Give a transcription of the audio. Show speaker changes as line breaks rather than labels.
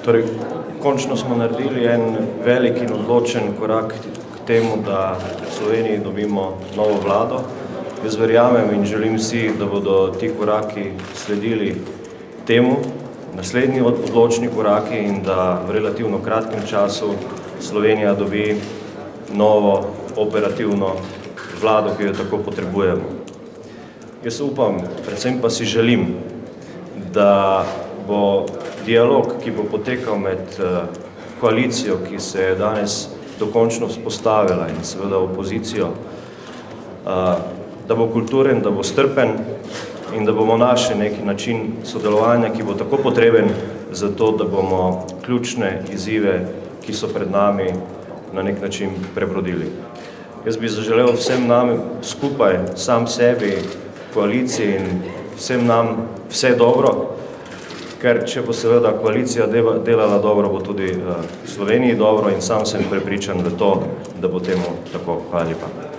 Torej, končno smo naredili en velik in odločen korak k temu, da v Sloveniji dobimo novo vlado. Jaz verjamem in želim si, da bodo ti koraki sledili temu, naslednji odločni koraki in da v relativno kratkem času Slovenija dobi novo operativno vlado, ki jo tako potrebujemo. Jaz upam, predvsem pa si želim, da bo dialog, ki bo potekal med koalicijo, ki se je danes dokončno vzpostavila in seveda opozicijo, da bo kulturen, da bo strpen in da bomo našli neki način sodelovanja, ki bo tako potreben za to, da bomo ključne izzive, ki so pred nami, na nek način prebrodili. Jaz bi zaželel vsem nam skupaj, sam sebi, koaliciji in vsem nam vse dobro, ker če bo seveda koalicija delala dobro, bo tudi Sloveniji dobro in sam sem prepričan v to, da bo temu tako. Hvala lepa.